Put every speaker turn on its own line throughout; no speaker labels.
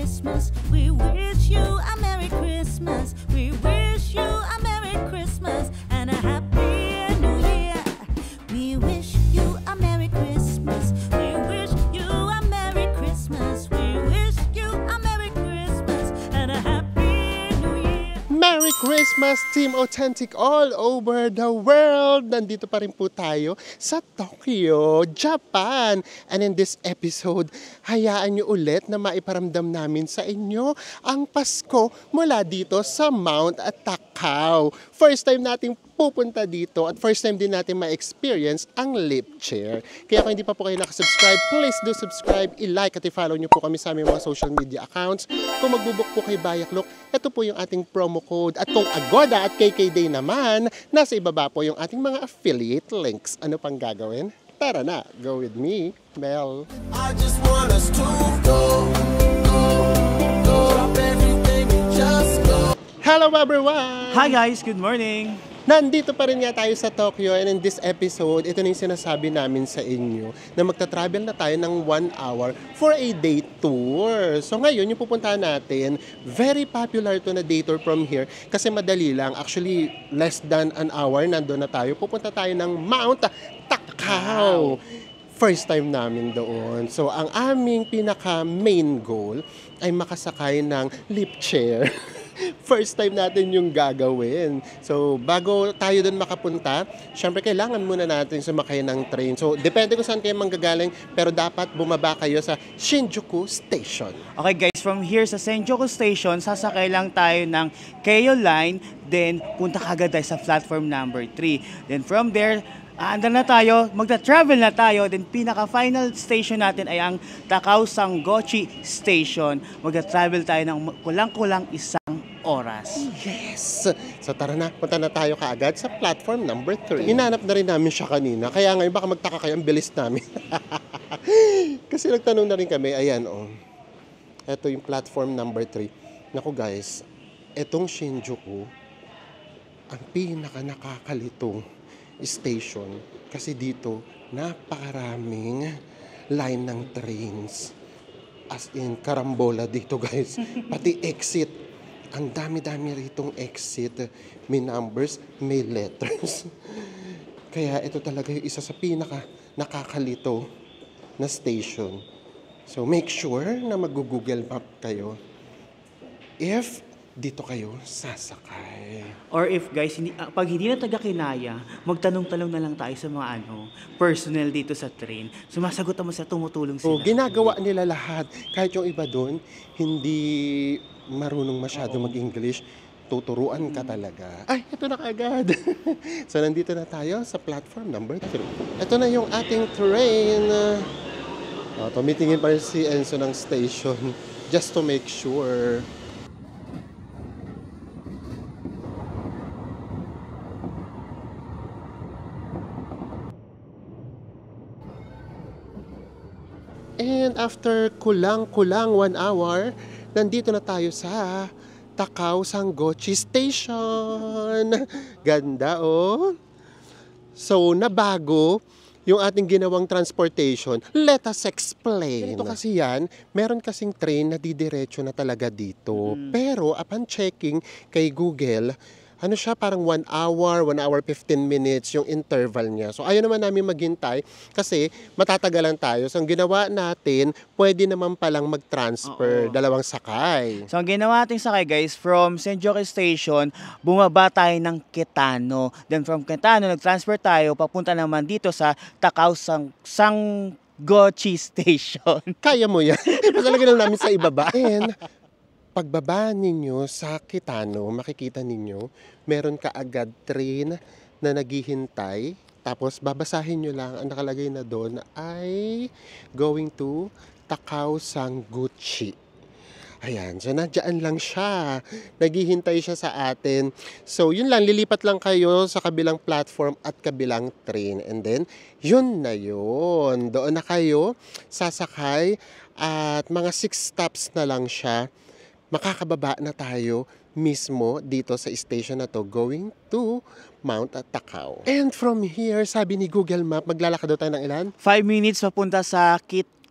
Christmas. We wish you a Merry Christmas. We wish you a Merry Christmas and a Happy New Year. We wish you a Merry Christmas. We wish you a Merry Christmas. We wish you a Merry Christmas and a Happy New Year.
Merry Christmas, Team Authentic all over the world! Nandito pa rin po tayo sa Tokyo, Japan. And in this episode, hayaan nyo ulit na maiparamdam namin sa inyo ang Pasko mula dito sa Mount Takao. First time nating pupunta dito at first time din natin ma-experience ang lip chair. Kaya kung hindi pa po kayo nakasubscribe, please do subscribe, i-like at i-follow nyo po kami sa aming mga social media accounts. Kung magbubuk po kay Bayaklok, ito po yung ating promo code. At kung Agoda at KK Day naman, nasa ibaba po yung ating mga affiliate links. Ano pang gagawin? Tara na, go with me, Mel.
I just want us to go. Drop everything and just go.
Hello everyone!
Hi guys, good morning!
Nandito pa rin nga tayo sa Tokyo and in this episode, ito na yung sinasabi namin sa inyo na magta-travel na tayo ng 1 hour for a day tour. So ngayon, yung pupuntahan natin, very popular to na day tour from here kasi madali lang. Actually, less than an hour, nandun na tayo. Pupunta tayo ng Mount Takao. First time namin doon. So ang aming pinaka-main goal ay makasakay ng lip chair. First time natin yung gagawin. So, bago tayo doon makapunta, syempre kailangan muna natin sumakay ng train. So, depende kung saan kayo manggagaling, pero dapat bumaba kayo sa Shinjuku Station.
Okay guys, from here sa Shinjuku Station, sasakay lang tayo ng Keio Line, then punta kagad tayo sa platform number 3. Then from there, andun na tayo, magta-travel na tayo, then pinaka-final station natin ay ang Takao Sangochi Station. Magta-travel tayo ng kulang-kulang isang oras.
Yes! So tara na, punta na tayo kaagad sa platform number 3. Hinanap na rin namin siya kanina, kaya ngayon baka magtaka kayo, ang bilis namin. Kasi nagtanong na rin kami, ayan oh. Ito yung platform number 3. Naku guys, etong Shinjuku, ang pinaka-nakakalitong station kasi dito napakaraming line ng trains, as in karambola dito guys, pati exit, ang dami-dami ritong exit, may numbers, may letters. Kaya ito talaga yung isa sa pinaka nakakalito na station. So make sure na mag-Google Map kayo if dito kayo sasakay.
Or if guys, pag hindi na taga-kinaya, magtanong-tanong na lang tayo sa mga personnel dito sa train. Sumasagot naman sila, tumutulong sila.
So, ginagawa nila lahat. Kahit yung iba doon, hindi marunong masyado mag-English, tuturuan ka talaga. Ay, ito na kaagad. So, nandito na tayo sa platform number 3. Ito na yung ating train. Tumitingin pa rin si Enzo ng station just to make sure. And after kulang-kulang 1 hour, nandito na tayo sa Takao Sangochi Station. Ganda oh. So, nabago yung ating ginawang transportation. Let us explain. Ito kasi yan, meron kasing train na didiretso na talaga dito. Pero upon checking kay Google, ano siya, parang 1 hour, 1 hour 15 minutes yung interval niya. So ayaw naman namin maghintay kasi matatagalan tayo. So ang ginawa natin, pwede naman palang mag-transfer, dalawang sakay.
So ang ginawa natin sakay guys, from Shinjuku Station, bumaba tayo ng Kitano. Then from Kitano, nag-transfer tayo, papunta naman dito sa Takao Sangochi Station.
Kaya mo yan. Pasalagay lang namin sa ibaba. And pagbaba ninyo sa Kitano, makikita ninyo, meron ka agad train na naghihintay. Tapos babasahin nyo lang, ang nakalagay na doon ay going to Takao Sangochi. Ayan, so nandiyan lang siya. Naghihintay siya sa atin. So yun lang, lilipat lang kayo sa kabilang platform at kabilang train. And then, yun na yun. Doon na kayo sasakay at mga 6 stops na lang siya. Makakababa na tayo mismo dito sa station na to going to Mount Takao. And from here, sabi ni Google Map, maglalakad daw tayo ng ilan?
5 minutes papunta sa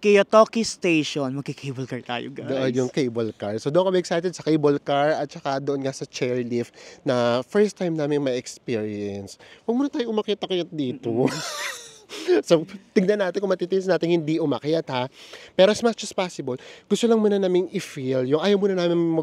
Kiyotoki Station. Magki-cable car tayo, guys.
Doon yung cable car. So doon kami excited sa cable car at saka doon nga sa chairlift na first time namin ma-experience. Huwag muna tayo umakyat-akyat dito. So, tignan natin kung matitiis natin hindi umakyat ha. Pero as much as possible, gusto lang muna namin i-feel, yung ayaw muna namin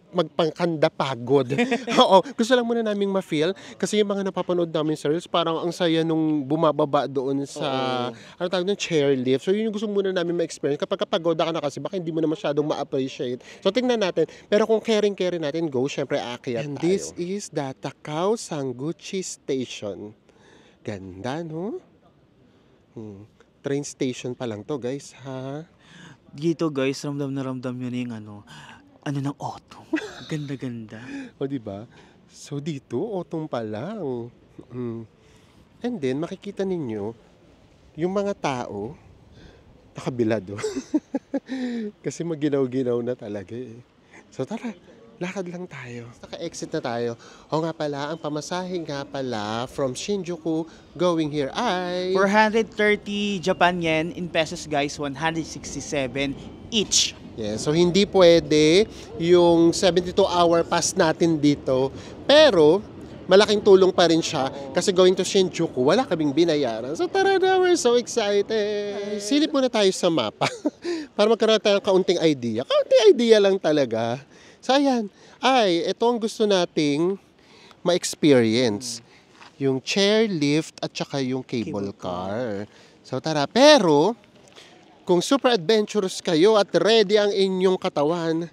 magpangkanda pagod. Oo, gusto lang muna namin ma-feel kasi yung mga napapanood namin sa reels, parang ang saya nung bumababa doon sa, ano tawag doon, chairlift. So, yun yung gusto muna namin ma-experience. Kapag pagoda ka na kasi, baka hindi mo na masyadong ma-appreciate. So, tingnan natin. Pero kung caring natin, go, syempre akyat tayo. And this is the Takao Sanguchi Station. Ganda, no? Train station pa lang to, guys, ha?
Dito, guys, ramdam na ramdam yun yung ano ng autumn. Ganda-ganda.
O, diba? So, dito, autumn pa lang. And then, makikita ninyo, yung mga tao, nakabilado. Kasi maginaw-ginaw na talaga eh. So, tara, lakad lang tayo. Naka-exit na tayo. O nga pala, ang pamasahe nga pala from Shinjuku going here ay
430 Japan yen in pesos, guys, 167 each.
Yeah, so hindi pwede yung 72-hour pass natin dito. Pero malaking tulong pa rin siya kasi going to Shinjuku, wala kaming binayaran. So tara na, we're so excited. Silip muna tayo sa mapa para magkaroon tayo ng kaunting idea. Kaunting idea lang talaga. So ayan, ito ang gusto nating ma-experience. Yung chairlift at saka yung cable car. So tara, pero kung super adventurous kayo at ready ang inyong katawan,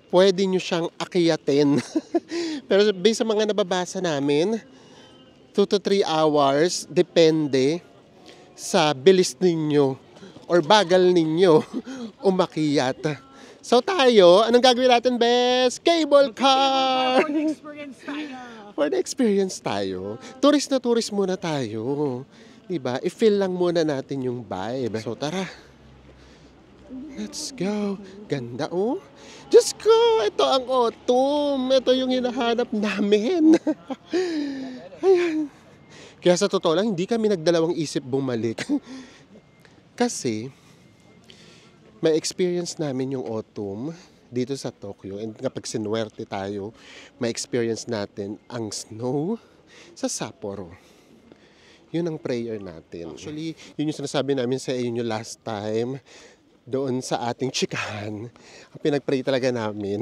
pwede nyo siyang akyatin. Pero based sa mga nababasa namin, 2 to 3 hours, depende sa bilis ninyo or bagal ninyo umakyat. So tayo, anong gagawin natin, best? Cable car! For the experience tayo. Tourist na tourist muna tayo. Diba? I-feel lang muna natin yung vibe. So tara. Let's go. Ganda, oh. Diyos ko, ito ang autumn. Ito yung hinahanap namin. Ayan. Kaya sa totoo lang, hindi kami nagdalawang isip bumalik. Kasi, may experience namin yung autumn dito sa Tokyo. And kapag sinuwerte tayo, may experience natin ang snow sa Sapporo. Yun ang prayer natin. Actually, yun yung sinasabi namin sa inyo last time doon sa ating chikahan. Ang pinag-pray talaga namin.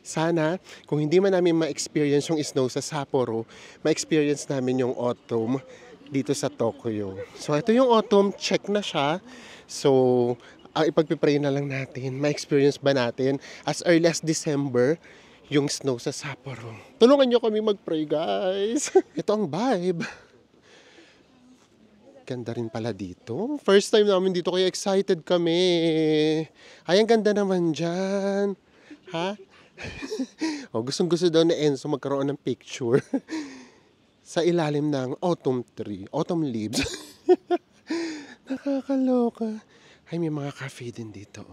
Sana, kung hindi man namin ma-experience yung snow sa Sapporo, ma-experience namin yung autumn dito sa Tokyo. So, ito yung autumn. Check na siya. So, ang ipagpipray na lang natin, ma-experience ba natin as early as December yung snow sa Sapporo. Tulungan nyo kami mag-pray, guys. Ito ang vibe. Ganda rin pala dito. First time namin dito kaya excited kami. Ay, ang ganda naman dyan. Ha? Gustong-gusto daw ni Enzo magkaroon ng picture sa ilalim ng autumn tree, autumn leaves. Nakakaloka. Ay, may mga cafe din dito.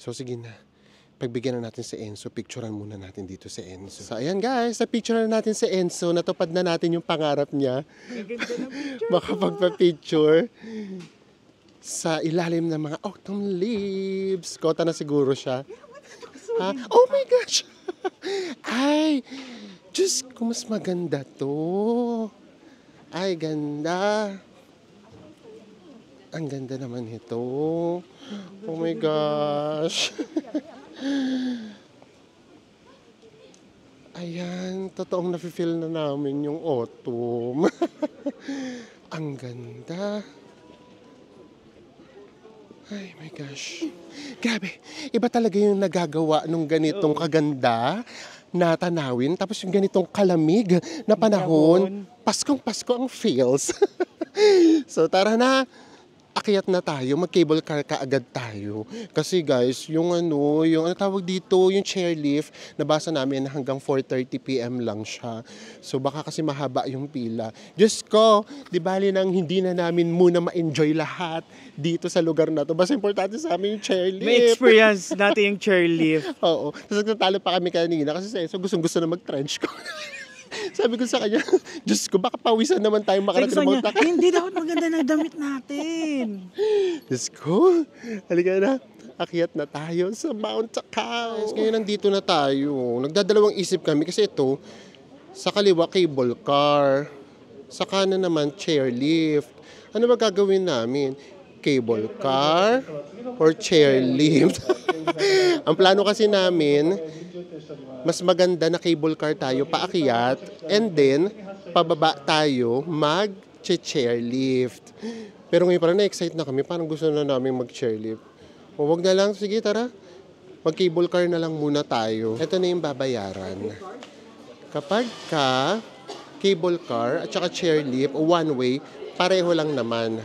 So, sige na. Pagbigyan na natin si Enzo, picturean muna natin dito si Enzo. So, ayan guys, na-picturean natin si Enzo. Natupad na natin yung pangarap niya. Makapagpa-picture sa ilalim ng mga autumn leaves. Kota na siguro siya. Ha? Oh my gosh! Ay! Diyos ko, mas maganda to. Ay, ganda. Ang ganda naman ito. Oh my gosh. Ayan, totoong nafe-feel na namin yung autumn. Ang ganda. Ay my gosh. Grabe, iba talaga yung nagagawa nung ganitong kaganda na tanawin. Tapos yung ganitong kalamig na panahon. Paskong Pasko ang feels. So tara na. Akyat na tayo, mag-cable car kaagad tayo. Kasi guys, yung tawag dito, yung chairlift, nabasa namin na hanggang 4:30 PM lang siya. So baka kasi mahaba yung pila. Diyos ko, di bali nang hindi na namin muna ma-enjoy lahat dito sa lugar na to. Basta importante sa amin yung chairlift.
May experience natin yung chairlift.
Oo. Tapos nagtatalo pa kami kanina kasi sa Enzo gustong-gusto na mag-trench coat. Sabi ko sa kanya, Diyos ko, baka pawisan naman tayo makarating ng Mount Takal.
Hindi dapat maganda na damit natin.
Diyos ko, halika na. Akyat na tayo sa Mount Takal. Ngayon nandito na tayo. Nagdadalawang isip kami kasi ito, sa kaliwa cable car, sa kanan naman chairlift. Ano ba gagawin namin? Cable car or chairlift? Ang plano kasi namin, mas maganda na cable car tayo paakyat and then pababa tayo mag-chairlift. Pero ngayon parang na-excite na kami, parang gusto na namin mag-chairlift. O wag na lang, sige tara, mag-cable car na lang muna tayo. Ito na yung babayaran. Kapag ka cable car at saka chairlift o one way, pareho lang naman.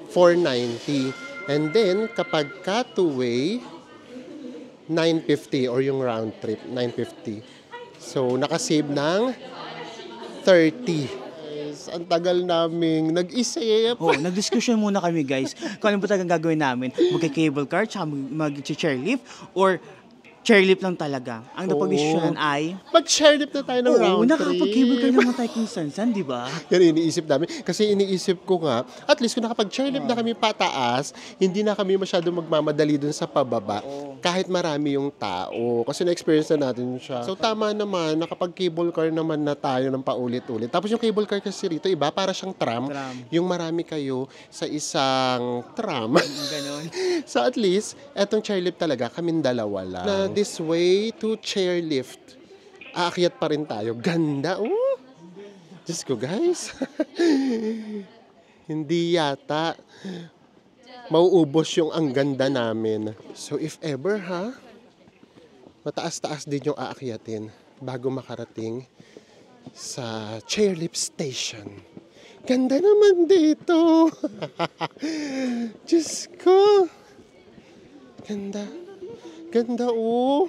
490. And then, kapag ka two-way, 950 or yung round trip, 950. So, nakasave ng 30. Yes, ang tagal naming nag-isip.
Oh, nag-discussion muna kami guys. Kung ano ba talagang gagawin namin. Magka-cable car, tsaka mag-chairlift, or chairlift lang talaga. Ang napag-desisyonan ay...
Mag-chairlift na tayo ng round trip.
Nakakapag-cable car naman tayo kung san, di ba?
Yan iniisip namin. Kasi iniisip ko nga, at least kung nakapag-chairlift na kami pataas, hindi na kami masyado magmamadali dun sa pababa. Kahit marami yung tao. Kasi na-experience na natin siya. So tama naman, nakapag-cable car naman na tayo ng paulit-ulit. Tapos yung cable car kasi rito, iba, para siyang tram. Yung marami kayo sa isang tram.
Ganon.
So at least, etong chairlift talaga, kaming dalawa lang. Na this way to chairlift. Aakyat pa rin tayo. Ganda, oh! Diyos ko, guys. Hindi yata mauubos yung ang ganda namin. So if ever, mataas-taas din yung aakyatin bago makarating sa chairlift station. Ganda naman dito. Diyos ko. Ganda. Ganda, oh.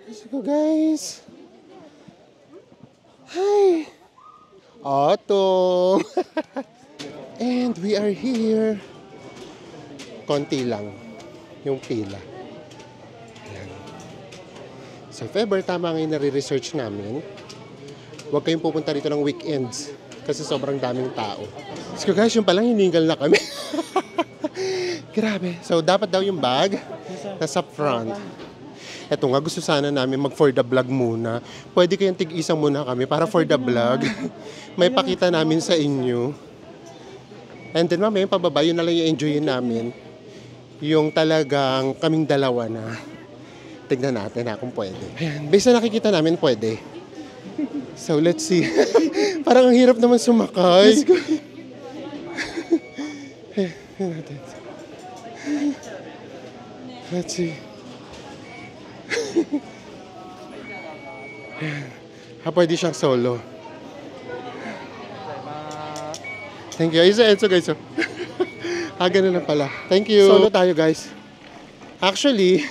Diyos ko, guys. Hi. Autumn. And we are here. Konti lang yung pila. Ayan. So if ever tama ngayon nare-research namin, huwag kayong pupunta dito ng weekends kasi sobrang daming tao. So guys, yung palang hiningal na kami. Grabe. So dapat daw yung bag nasa front. Eto nga, gusto sana namin mag for the vlog muna. Pwede kayong tig-isang muna kami para for the vlog. May pakita namin sa inyo. And then mamaya yung pababa, yun na lang yung enjoyin namin. Yung talagang kaming dalawa na tignan natin kung pwede. Ayan, based na nakikita namin, pwede. So let's see. Parang ang hirap naman sumakay. Let's go. Let's see. Pwede siyang solo. Thank you. Ayun sa Enzo, guys. Ganun lang pala. Thank you. Solo tayo, guys. Actually,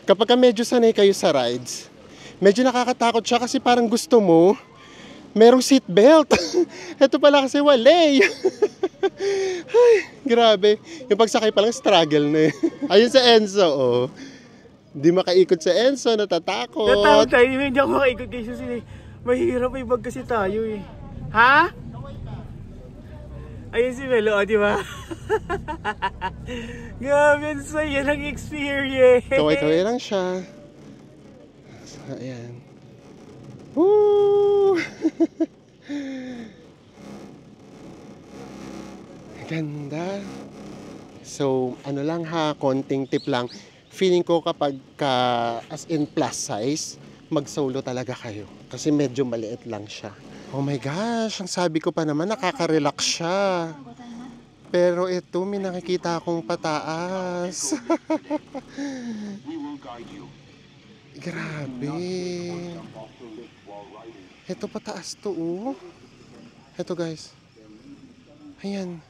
kapag medyo sanay kayo sa rides, medyo nakakatakot siya kasi parang gusto mo, merong seatbelt. Ito pala kasi wala. Ay, grabe. Yung pagsakay palang struggle na eh. Ayun sa Enzo, oh. Di makaikot sa Enzo, natatakot.
Natakot tayo, hindi ako makaikot kasi mahirap may bag kasi tayo eh. Ha? Ayun si Melo, di ba? Grabe, ang saya ng experience.
Kaway-kaway lang siya. So, ayan. Woo! Ganda. So, ano lang konting tip lang. Feeling ko kapag as in plus size, mag-solo talaga kayo. Kasi medyo maliit lang siya. Oh my gosh, ang sabi ko pa naman, nakaka-relax siya. Pero ito, may nakikita akong pataas. Grabe. Ito pataas to, oh. Ito guys. Ayan.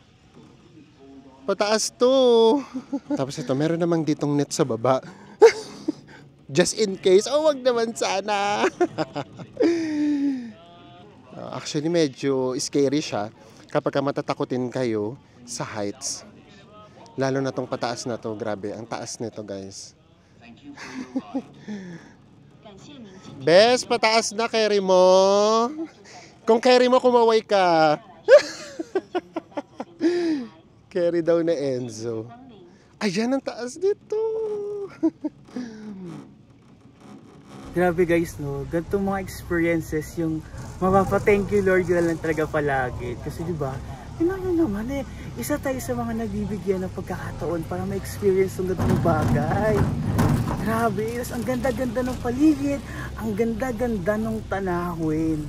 Pataas to. Tapos ito, meron namang ditong net sa baba. Just in case. Oh, wag naman sana. Actually, medyo scary siya kapag matatakutin kayo sa heights. Lalo na tong pataas na to. Grabe, ang taas nito, guys. Bes, pataas na carry mo. Kung carry mo, kumaway ka. Carry daw na Enzo. Ayan ang taas dito.
Grabe guys, no? Ganitong mga experiences yung mapapa-thank you Lord ka lang talaga palagi. Kasi diba, yun naman eh, isa tayo sa mga nagbibigyan ng pagkakataon para ma-experience ng ganitong bagay. Grabe, ang ganda-ganda ng paligid, ang ganda-ganda ng tanawin.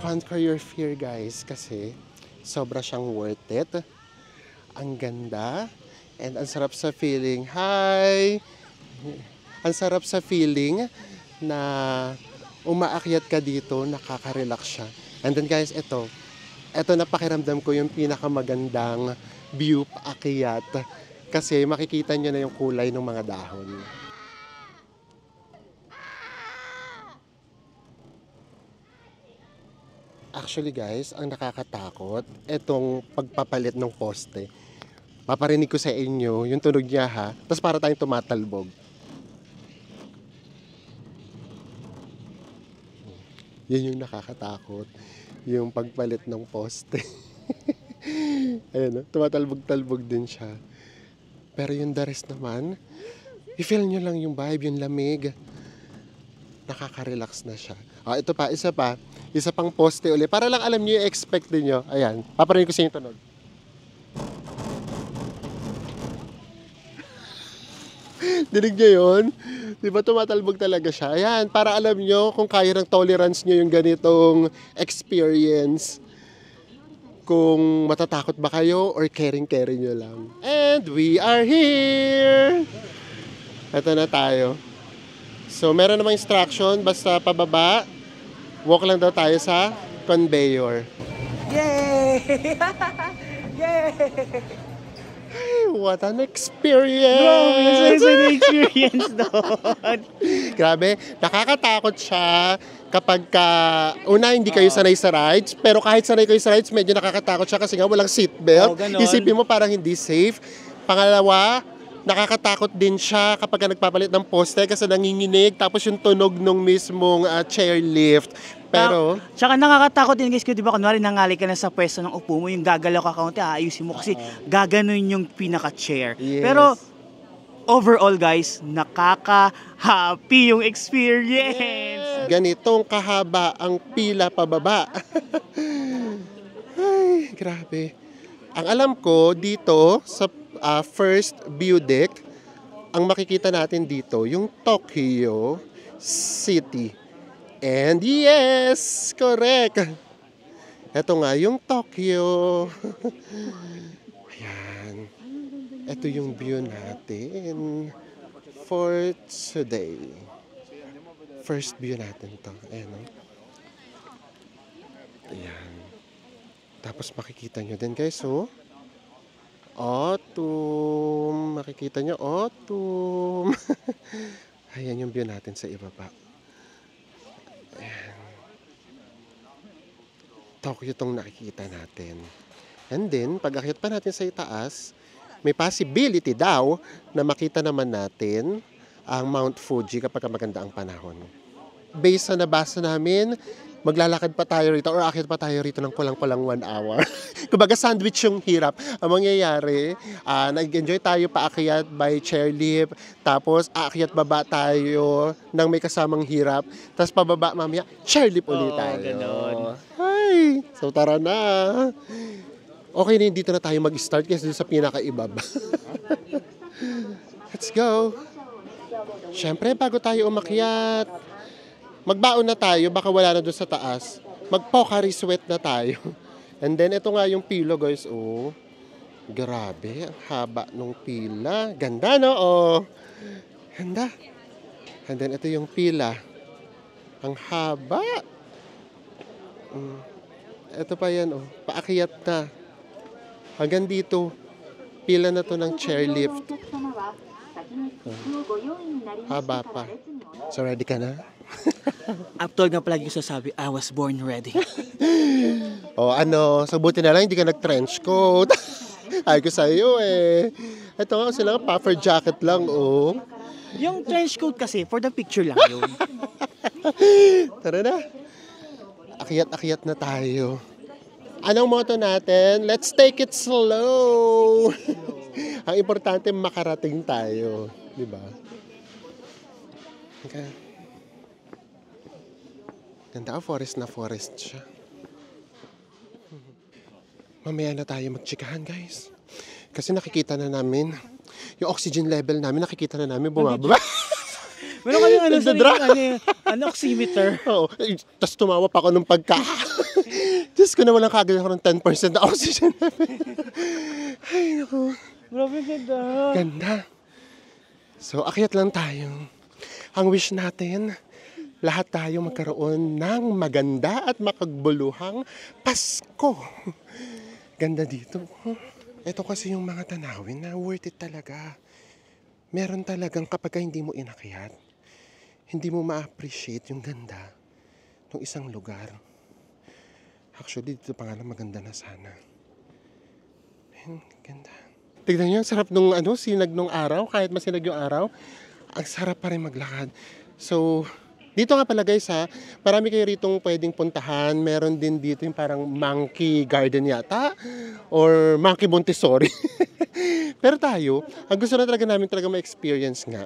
Conquer your fear, guys, kasi sobra siyang worth it. Ang ganda and ang sarap sa feeling. Hi! Ang sarap sa feeling na umaakyat ka dito, nakaka-relax siya. And then guys, ito na pakiramdam ko yung pinakamagandang view paakyat kasi makikita nyo na yung kulay ng mga dahon. Actually guys, ang nakakatakot, itong pagpapalit ng poste. Paparinig ko sa inyo yung tunog niya ha, tapos para tayong tumatalbog. Yan yung nakakatakot, yung pagpalit ng poste. Ayun, tumatalbog-talbog din siya. Pero yung the rest naman, i-feel nyo lang yung vibe, yung lamig. Nakaka-relax na siya. Ito pa, isa pang poste uli. Para lang alam niyo yung expect niyo. Ayan, paparinig ko sa inyo tunog. Dinig niyo yun? Di ba tumatalbog talaga siya? Ayan, para alam niyo kung kaya ng tolerance niyo yung ganitong experience. Kung matatakot ba kayo or caring-caring niyo lang. And we are here! Ito na tayo. So, meron namang instruction, basta pababa, walk lang daw tayo sa conveyor.
Yay! Yay!
Ay, what an experience!
Wow, isa na experience doon.
Grabe, nakakatakot siya kapag una, hindi kayo sanay sa rides, pero kahit sanay kayo sa rides, medyo nakakatakot siya kasi nga walang seatbelt. Isipin mo parang hindi safe. Pangalawa, nakakatakot din siya kapag nagpapalit ng poste kasi nanginginig tapos yung tunog nung mismong chairlift. Pero
tsaka nakakatakot din guys, di ba kunwari nangali ka na sa pwesto ng upo mo, yung gagalaw ka kaunti, aayusin mo kasi gaganon yung pinaka-chair.
Yes.
Pero overall guys, nakaka-happy yung experience.
Ganitong kahaba ang pila pababa. Ay, grabe. Ang alam ko dito sa first view deck, ang makikita natin dito yung Tokyo City. And yes, correct. Ito nga yung Tokyo. Ayan. Ito yung view natin for today. First view natin to. Ayan, no? Ayan. Tapos makikita nyo din guys, oh. Autumn. Makikita nyo, autumn. Ayan yung view natin sa ibaba. Ayan. Tokyo itong nakikita natin. And then, pag akyat pa natin sa itaas, may possibility daw na makita naman natin ang Mount Fuji kapag maganda ang panahon. Based sa nabasa namin, maglalakad pa tayo rito or akyat pa tayo rito ng kulang-kulang 1 hour. Kumbaga sandwich yung hirap. Ang mangyayari, nag-enjoy tayo paakyat by chairlift, tapos aakyat baba tayo nang may kasamang hirap, tapos pababa mamaya, chairlift ulit tayo.
Ganon.
Hi! So tara na! Okay na dito na tayo mag-start kasi sa pinakaibaba. Let's go! Siyempre, bago tayo umakyat, Magbaon na tayo, baka wala na doon sa taas. Mag-Pocari Sweat na tayo. And then, ito nga yung pilo, guys. Oh, grabe. Ang haba nung pila. Ganda, no? Oh, ganda. And then, ito yung pila. Ang haba. Ito pa yan, oh. Paakyat na. Hanggang dito. Pila na to ng chairlift. Haba pa. So, ready ka na?
Actual nga palagi ko sasabi, I was born ready.
O ano, so buti na lang hindi ka nag-trench coat. Ay ko sa'yo eh. Ito nga sila nga puffer jacket lang oh.
Yung trench coat kasi, for the picture lang yun.
Tara na. Akyat-akyat na tayo. Anong motto natin? Let's take it slow. Ang importante makarating tayo. Diba? Okay. Ganda, forest na forest siya. Mamaya na tayo magtsikahan, guys. Kasi nakikita na namin, yung oxygen level namin, nakikita na namin bumababa.
Meron kami oximeter.
Oo. Tapos tumawa pa ako nung pagka. Diyos ko na walang kagad ako ng 10% na oxygen level. Ay, naku.
Grabe ganda.
Ganda. So, akyat lang tayo. Ang wish natin, lahat tayo magkaroon ng maganda at makagbuluhang Pasko. Ganda dito. Ito kasi yung mga tanawin na worth it talaga. Meron talagang kapag hindi mo inakyat, hindi mo ma-appreciate yung ganda ng isang lugar. Actually, dito pa nga lang maganda na sana. Ayun, ganda. Tignan nyo, ang sarap nung sinag nung araw. Kahit masinag yung araw, ang sarap pa rin maglakad. So, dito nga pala guys ha, marami kayo ritong pwedeng puntahan. Meron din dito yung parang monkey garden yata or monkey Montessori. Pero tayo, ang gusto na talaga namin talaga ma-experience nga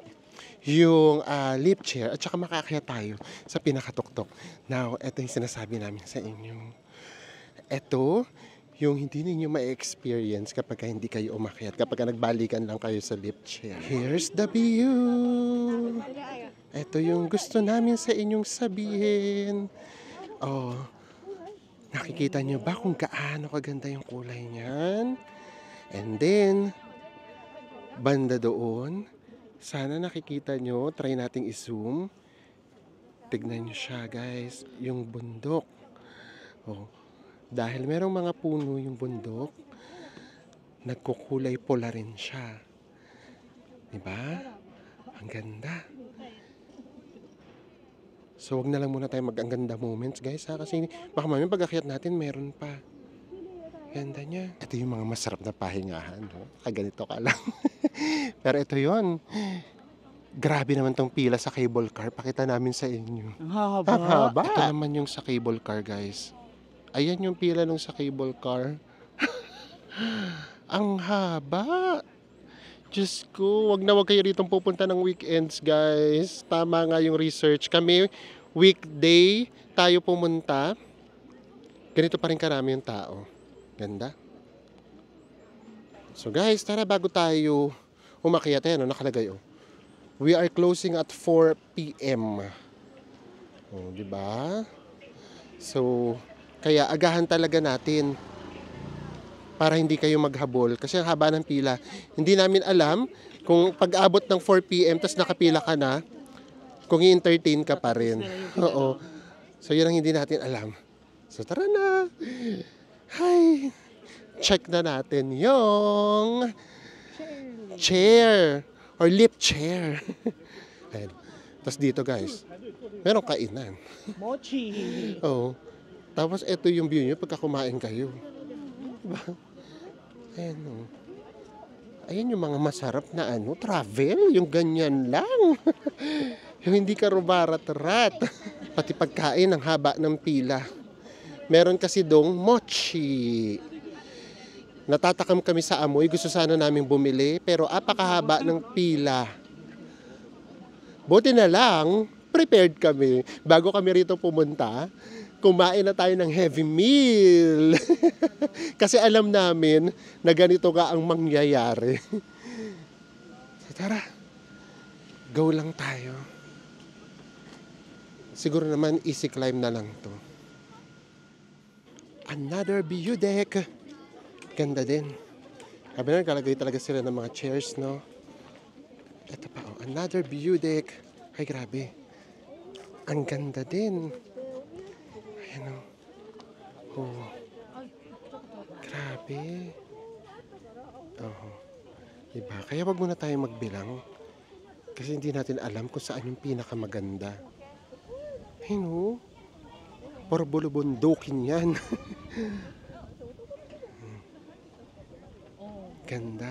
yung lift chair at saka makakaya tayo sa pinakatuktok. Now, ito yung sinasabi namin sa inyo. Ito yung hindi ninyo ma-experience kapag hindi kayo umakyat, kapag nagbalikan lang kayo sa lift chair. Here's the view. Ito yung gusto namin sa inyong sabihin. Oh, nakikita nyo ba kung gaano kaganda yung kulay niyan? And then, banda doon, sana nakikita nyo, try nating i-zoom. Tignan nyo siya guys, yung bundok. Oh, dahil merong mga puno yung bundok, nagkukulay pula rin siya. Diba? Ang ganda. So, wag na lang muna tayo mag-ang-ganda moments, guys, ha? Kasi baka mamaya pag-akyat natin, meron pa. Ganda niya. Ito yung mga masarap na pahingahan, no? Kaganito ka lang. Pero ito yon. Grabe naman tong pila sa cable car. Pakita namin sa inyo.
Ang haba.
Ang haba. Ito naman yung sa cable car, guys. Ayan yung pila nung sa cable car. Ang haba. Diyos ko, wag kayo rito pupunta ng weekends, guys. Tama nga yung research. Kami, weekday, tayo pumunta. Ganito pa rin karami yung tao. Ganda. So guys, tara bago tayo umakyat. Ayan, nakalagay. We are closing at 4 p.m. Diba? So, kaya agahan talaga natin para hindi kayo maghabol. Kasi ang haba ng pila. Hindi namin alam kung pag-abot ng 4 p.m. tas nakapila ka na, kung i-entertain ka pa rin. Oo. So, yun ang hindi natin alam. So, tara na. Hi. Check na natin yung chair or lift chair. Ayan. Tapos dito guys, meron kainan.
Mochi.
Oo. Tapos ito yung view nyo pagka kumain kayo. Diba? Ayan o. Ayan yung mga masarap na travel. Yung ganyan lang. Yung hindi ka rubarat-rat. Pati pagkain, ang haba ng pila. Meron kasi dong mochi. Natatakam kami sa amoy. Gusto sana namin bumili. Pero apakahaba ng pila. Buti na lang, prepared kami. Bago kami rito pumunta, kumain na tayo ng heavy meal. Kasi alam namin na ganito ka ang mangyayari. So tara, go lang tayo. Siguro naman easy climb na lang to. Another view deck. Ganda din. Sabi na, nagkalagay talaga sila ng mga chairs, no? Ito pa, oh. Another view deck. Ay, grabe. Ang ganda din. Ayan, oh. Oh. Grabe. Oh. Diba? Kaya wag muna tayo magbilang. Kasi hindi natin alam kung saan yung pinakamaganda. Ayun, oh. Puro bulubundukin yan. Ganda.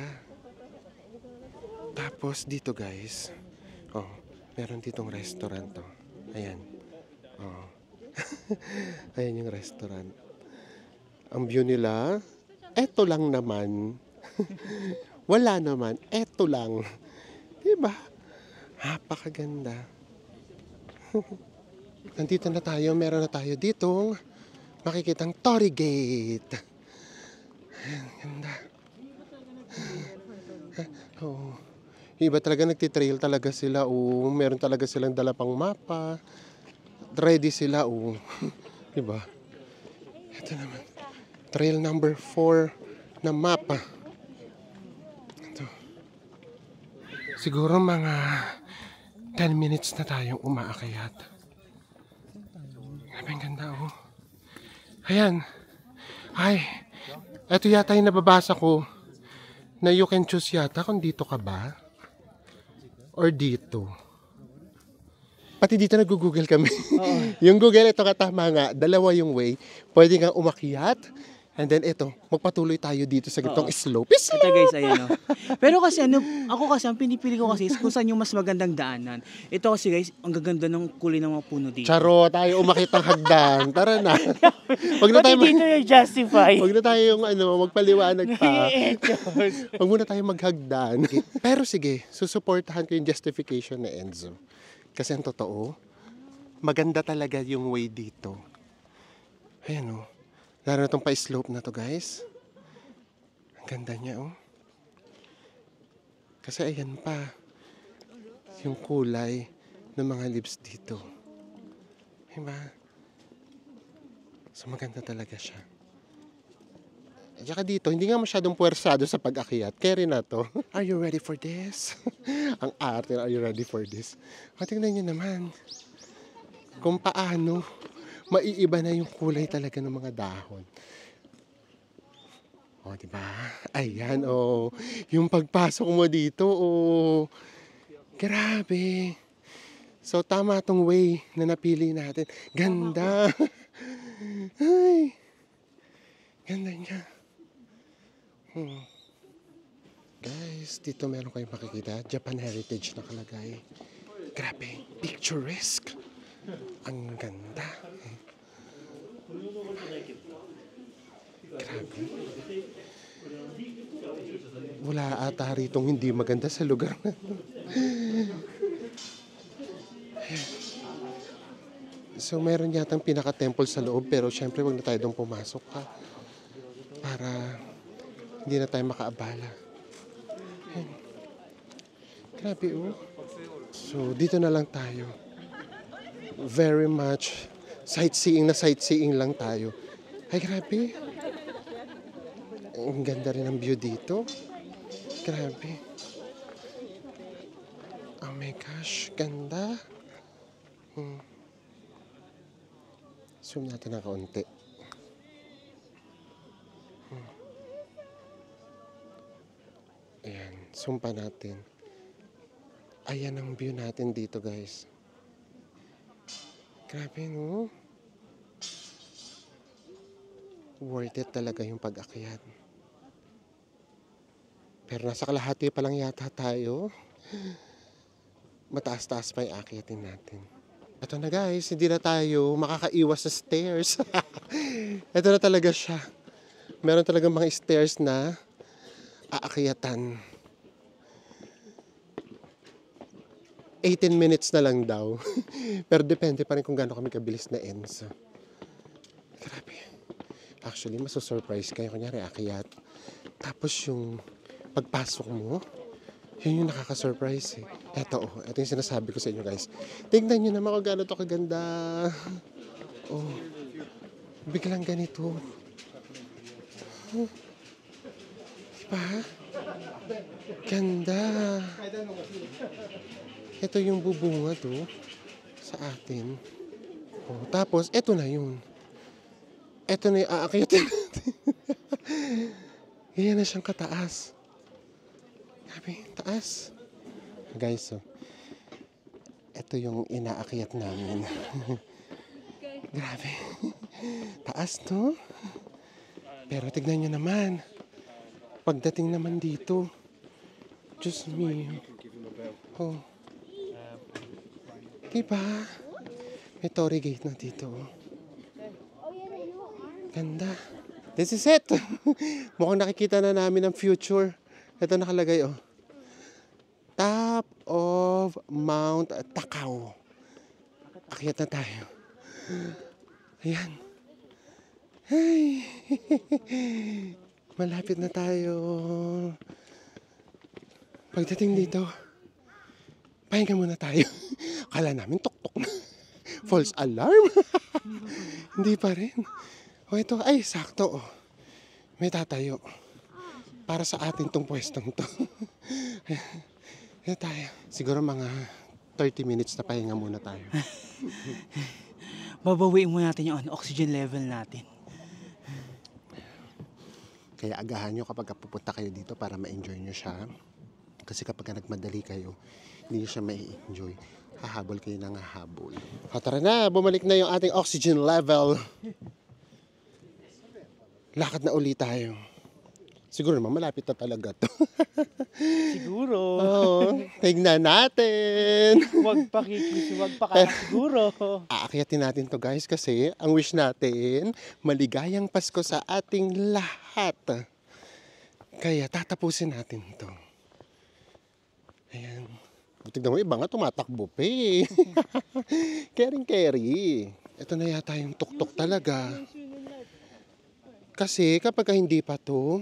Tapos dito guys, oh, meron ditong restaurant to. Ayan. Oh. Ayan yung restaurant. Ang view nila, eto lang naman. Wala naman, eto lang. Diba? Napakaganda. Nandito na tayo, meron na tayo ditong makikitang Torii Gate. Ayan, ganda. Oo. Iba talaga nagtitrail talaga sila. Oo. Meron talaga silang dala pang mapa. Ready sila. Oo. Diba? Ito naman. Trail number 4 na mapa. Ito. Siguro mga 10 minutes na tayong umaakyat. Grabe ang ganda, oh. Ayan. Ay. Ito yata yung nababasa ko na you can choose yata kung dito ka ba or dito. Pati dito nag-google kami. Yung Google, ito katama nga, dalawa yung way. Pwede kang umakyat and then ito, magpatuloy tayo dito sa gitong slope.
Ito guys, ayan o. Pero kasi ako kasi, ang pinipili ko kasi is kung saan yung mas magandang daanan. Ito kasi guys, ang gaganda ng kulay ng mga puno dito.
Charo, tayo umakyat ng hagdan. Tara na. Wag na tayo
Pati dito yung justify.
Wag na tayo yung magpaliwanag pa. Wag muna tayo maghagdan. Pero sige, susuportahan ko yung justification ni Enzo. Kasi ang totoo, maganda talaga yung way dito. Ayan o. Lalo na itong pa-slope na to guys. Ang ganda niya oh. Kasi ayan pa. Yung kulay ng mga leaves dito. Diba? So maganda talaga siya. At saka dito, hindi nga masyadong puwersado sa pag-akyat. Carry na to. Are you ready for this? Ang arte, are you ready for this? O, tingnan nyo naman. Kung paano, maiiba na yung kulay talaga ng mga dahon. O, diba? Ayan, o. Yung pagpasok mo dito, o. Grabe. So, tama tong way na napili natin. Ganda. Ay. Ganda niya. Guys, dito meron kayong makikita. Japan Heritage nakalagay. Grabe. Picturesque. Ang ganda. Grabe. Wala ata ritong hindi maganda sa lugar na ito. So, meron yatang pinaka-temple sa loob, pero syempre wag na tayo doon pumasok ha. Para hindi na tayo makaabala. Ayan. Grabe oh. So, dito na lang tayo. Very much sightseeing lang tayo. Ay, grabe. Ang ganda rin ang view dito. Grabe. Oh my gosh, ganda. Zoom natin na kaunti. Ayan, zoom pa natin. Ayan ang view natin dito, guys. Grabe, no? Worth it talaga yung pag-akyat. Pero nasa kalahati pa lang yata tayo. Mataas-taas pa yung akyatin natin. Ito na guys, hindi na tayo makakaiwas sa stairs. Ito na talaga siya. Meron talaga mga stairs na aakyatan. 18 minutes na lang daw. Pero depende pa rin kung gaano kami kabilis na ends. Grabe. Actually, masusurprise kayo. Kunyari, akyat. Tapos yung pagpasok mo, Yun yung nakaka-surprise eh. Ito yung sinasabi ko sa inyo guys. Tingnan nyo naman kung gaano to kaganda. Oh, biglang ganito. Oh. Diba? Ganda. Ito yung bubunga to sa atin. Oh, tapos, ito na yun. Ito na yung aakyatin natin. Ganyan na siyang kataas. Grabe, taas. Guys, so, ito yung inaakyat namin. Grabe. Taas to. Pero tignan nyo naman. Pagdating naman dito, Diyos me. Oh. Diba? May Torii Gate na dito. Ganda. This is it. Mukhang nakikita na namin ang future. Ito nakalagay, oh. Top of Mount Takao. Akyat na tayo. Ayan. Ay. Malapit na tayo. Pagdating dito, pahinga muna tayo. Akala namin tuktok na. False alarm. Hindi pa rin. O ito, ay sakto. Oh. May tatayo. Para sa atin tong pwestong to. Ayan tayo. Siguro mga 30 minutes na pahinga muna tayo.
Babawiin mo natin yung oxygen level natin.
Kaya agahan nyo kapag pupunta kayo dito para ma-enjoy nyo siya. Kasi kapag nagmadali kayo, hindi nyo siya ma-enjoy. Hahabol kayo ng hahabol. O tara na, bumalik na yung ating oxygen level. Lakad na ulit tayo. Siguro naman malapit na talaga to.
Siguro.
Oo, tignan natin.
Huwag pa kikisi, huwag pa kaya siguro.
Aakyatin natin to guys kasi ang wish natin, maligayang Pasko sa ating lahat. Kaya tatapusin natin to. Ayan. Tignan mo, iba nga tumatakbo pa eh. Kering-keri. Ito na yata yung tuktok talaga. Kasi kapag hindi pa to,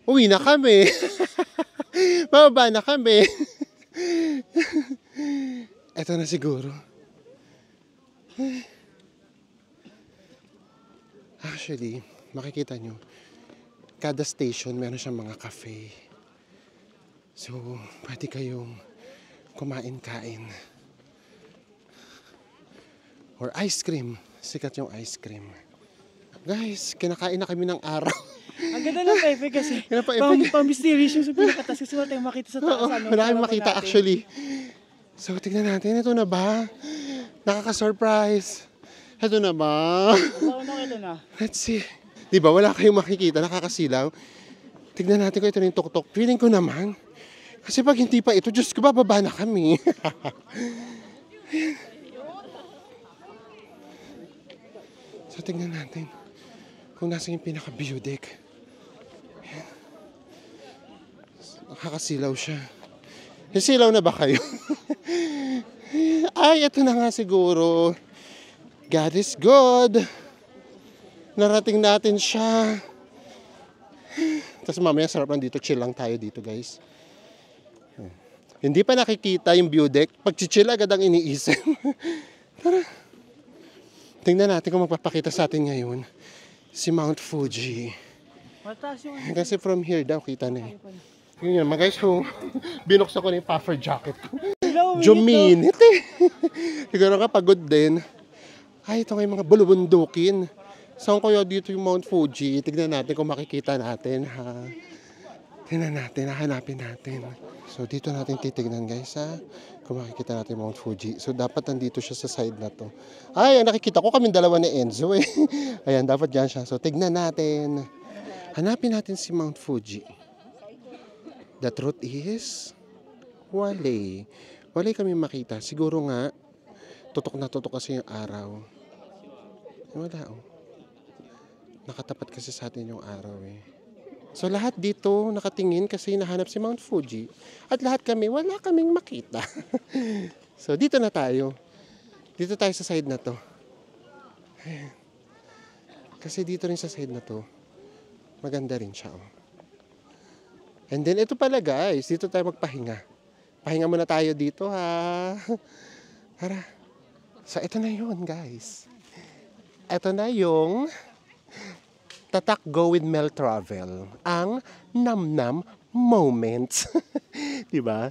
uwi na kami. Bababa na kami. Ito na siguro. Actually, makikita nyo, kada station meron siyang mga cafe. So, pwede kayong kumain-kain. Or ice cream. Sikat yung ice cream. Guys, kinakain na kami ng araw.
Ang ganda ng Pepe kasi. Pang-mysterious yung sa pinakatas kasi wala tayong makita sa taas.
Oo, wala kayong makita actually. So, tignan natin. Ito na ba? Nakaka-surprise. Ito na ba?
Ito na.
Let's see. Di ba, wala kayong makikita. Nakakasilaw. Tignan natin kung ito na yung tok-tok. Feeling ko naman. Kasi pag hindi pa ito, Diyos ko, bababa na kami. So, tignan natin kung nasa yung pinaka-view deck. Nakakasilaw siya. Silaw na ba kayo? Ay, ito na nga siguro. God is good. Narating natin siya. Tapos mamaya sarap lang dito. Chill lang tayo dito, guys. Hindi pa nakikita yung view deck. Pag-chill agad ang iniisip. Tara. Tingnan natin kung magpapakita sa atin ngayon si Mount Fuji.
Mataas yung
Kasi from here daw, kita na eh. Yun yun, mga guys, so, binuksan ko na yung puffer jacket ko. Juminit eh. Siguro ka pagod din. Ay, ito nga yung mga bulubundukin. Saan kaya dito yung Mount Fuji? Tignan natin kung makikita natin, ha? Tignan natin, hahanapin natin. So, dito natin titignan, guys, ha? Kung makikita natin Mount Fuji. So, dapat nandito siya sa side na to. Ay, nakikita ko kaming dalawa ni Enzo, eh. Ayan, dapat dyan siya. So, tignan natin. Hanapin natin si Mount Fuji. The truth is, wala. Wala kami makita. Siguro nga, tutok na tutok kasi yung araw. Wala, oh. Nakatapat kasi sa atin yung araw, eh. So, lahat dito nakatingin kasi nahanap si Mount Fuji. At lahat kami, wala kaming makita. So, dito na tayo. Dito tayo sa side na to. Ayan. Kasi dito rin sa side na to, maganda rin siya, oh. And then ito pala guys, dito tayo magpahinga. Pahinga muna tayo dito ha. Tara. So ito na yun guys. Ito na yung Tatak Go with Mel Travel. Ang Namnam Moments. Diba?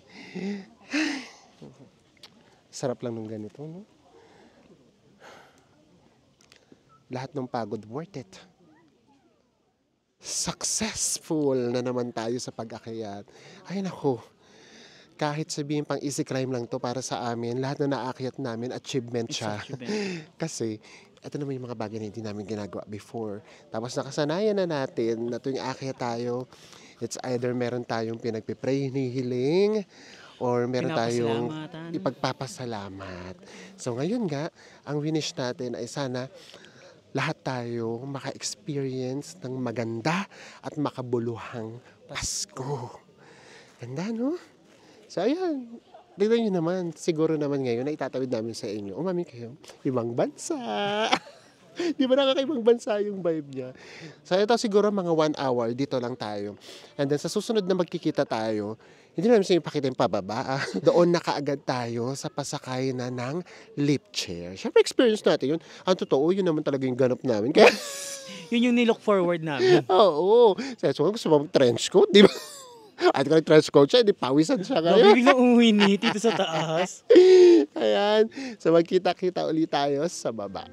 Sarap lang ng ganito, no? Lahat ng pagod worth it. Successful na naman tayo sa pag-akyat. Ay nako, kahit sabihin pang easy climb lang to para sa amin, lahat na naakyat namin, achievement siya. Kasi, ito naman yung mga bagay na hindi namin ginagawa before. Tapos nakasanayan na natin na tuwing akyat tayo, it's either meron tayong pinagpipray, hinihiling, or meron tayong ipagpapasalamat. So ngayon nga, ang winish natin ay sana lahat tayo maka-experience ng maganda at makabuluhang Pasko. Ganda, no? So, ayan. Tignan nyo naman. Siguro naman ngayon na itatawid namin sa inyo. Umami kayo. Ibang bansa. Di ba nakakaibang bansa yung vibe niya? So, ito siguro mga 1 hour. Dito lang tayo. And then, sa susunod na magkikita tayo, hindi namin sa inyo pakita yung pababa. Doon na kaagad tayo sa pasakay na ng lift chair. Siyempre, experience natin yun. Ang totoo, yun naman talaga yung ganap namin. Kaya,
Yun yung nilook forward namin.
oo. So, gusto mo mag-trench coat, di ba? At kung trench coat siya, di pawisan siya ngayon.
Biglang uminit dito sa taas.
Ayan. So, magkita-kita ulit tayo sa baba.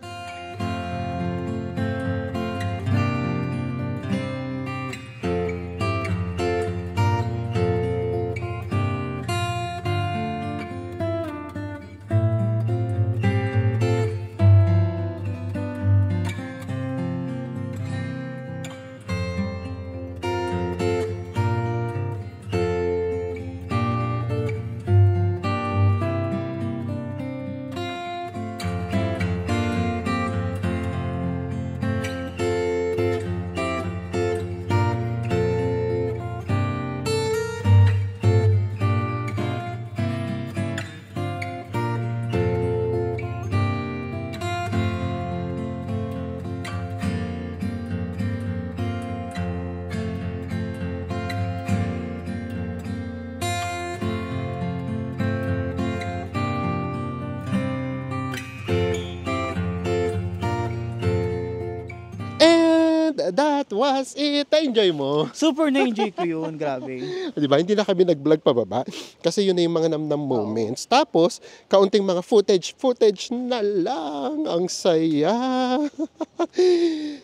That was it. Na-enjoy mo?
Super na-enjoy ko yun. Grabe.
Di ba? Hindi na kami nag-vlog pababa. Kasi yun na yung mga namnam moments. Tapos, kaunting mga footage na lang. Ang saya.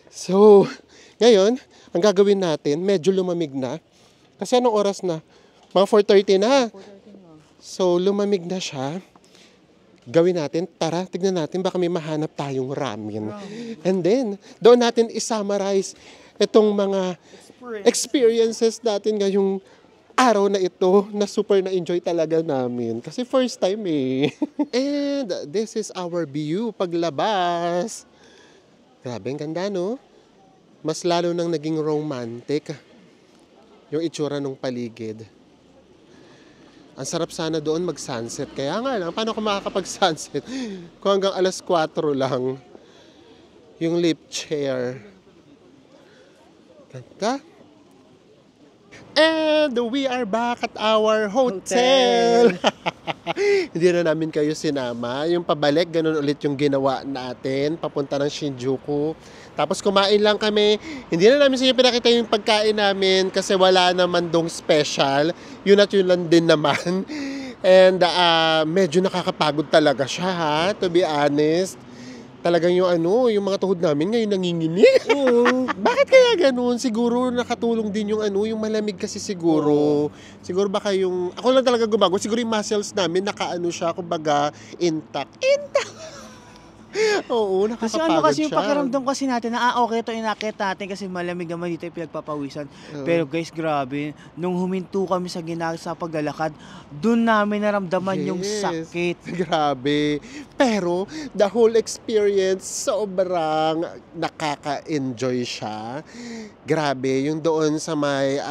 So, ngayon, ang gagawin natin, medyo lumamig na. Kasi anong oras na? Mga 4:30 na. So, lumamig na siya. Gawin natin, tara, tignan natin, baka may mahanap tayong ramen. And then, doon natin isummarize itong mga experiences natin ngayong araw na ito na super na-enjoy talaga namin. Kasi first time eh. And this is our view paglabas. Grabe, ang ganda, no? Mas lalo nang naging romantic yung itsura ng paligid. Ang sarap sana doon mag-sunset. Kaya nga lang, paano ako makakapag-sunset? Kung hanggang alas 4 lang yung lift chair. Ganda. And we are back at our hotel. Hindi na namin kayo sinama. Yung pabalik, ganun ulit yung ginawa natin. Papunta ng Shinjuku. Tapos kumain lang kami. Hindi na namin sa inyo pinakita yung pagkain namin kasi wala naman dong special. Yun at yun lang din naman. And medyo nakakapagod talaga siya ha, to be honest. Talagang yung yung mga tuhod namin ngayon nanginginig. Bakit kaya ganun? Siguro nakatulong din yung yung malamig kasi siguro. Siguro baka yung, ako lang talaga gumagawa. Siguro yung muscles namin siya, kumbaga intact. Oo,
Kasi
nakakapagod
kasi yung
siya.
pakiramdam kasi natin na okay ito inakit natin kasi malamig naman dito yung pinagpapawisan. Pero guys, grabe, nung huminto kami sa paglalakad, doon namin naramdaman yung sakit.
Grabe. Pero the whole experience sobrang nakaka-enjoy siya. Grabe, yung doon sa may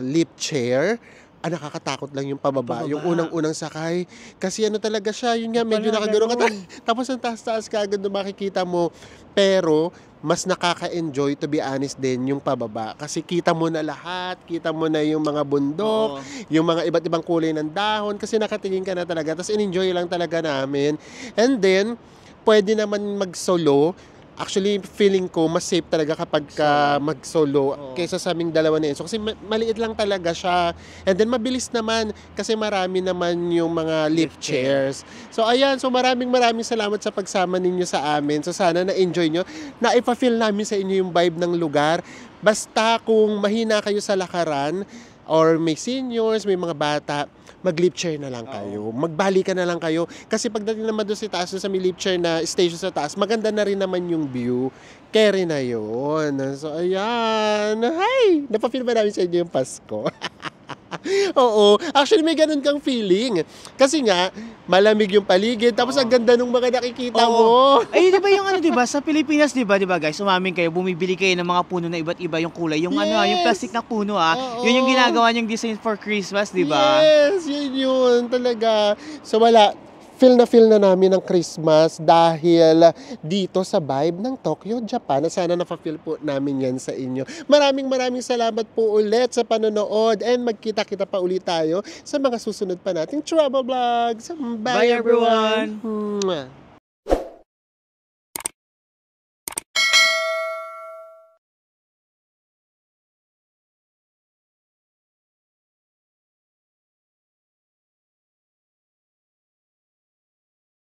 lift chair, nakakatakot lang yung pababa.
Pababa.
Yung unang-unang sakay. Kasi ano talaga siya, yun nga, medyo
Pala,
nakagano ka.
ganun.
Tapos ang taas-taas ka agad na makikita mo. Pero, mas nakaka-enjoy, to be honest din, yung pababa. Kasi kita mo na lahat, kita mo na yung mga bundok,
Oo.
yung mga iba't ibang kulay ng dahon, kasi nakatingin ka na talaga. Tapos in-enjoy lang talaga namin. And then, pwede naman mag-solo. Actually, feeling ko, mas safe talaga kapag ka mag-solo
Oo.
kaysa sa aming dalawa ni Enzo. Kasi maliit lang talaga siya. And then, mabilis naman kasi marami naman yung mga lift chairs. So, ayan. So, maraming salamat sa pagsama ninyo sa amin. So, sana na-enjoy nyo. Na-ipa-feel namin sa inyo yung vibe ng lugar. Basta kung mahina kayo sa lakaran, or may seniors, may mga bata, mag-lift chair na lang kayo. Magbalikan na lang kayo. Kasi pagdating naman doon sa taas, doon sa may lift chair na station sa taas, maganda na rin naman yung view. Carry na yun. So, ayan. Hi! Napafeel ba namin sa inyo yung Pasko? Oo. Actually, may ganun kang feeling. Kasi nga, malamig yung paligid, tapos ang ganda nung mga nakikita mo.
Ay, di ba yung ano, di ba? Sa Pilipinas, di ba guys, umamin kayo, bumibili kayo ng mga puno na iba't iba yung kulay. Yung ano, yung
Yes.
plastic na puno
Oo.
Yun yung ginagawa niyang design for Christmas, di ba?
Yes, yun talaga. So wala, feel na namin ng Christmas dahil dito sa vibe ng Tokyo, Japan. Sana na-feel po namin yan sa inyo. Maraming salamat po ulit sa panonood and magkita-kita pa ulit tayo sa mga susunod pa nating travel vlogs. Bye,
Bye, everyone!
Mwah.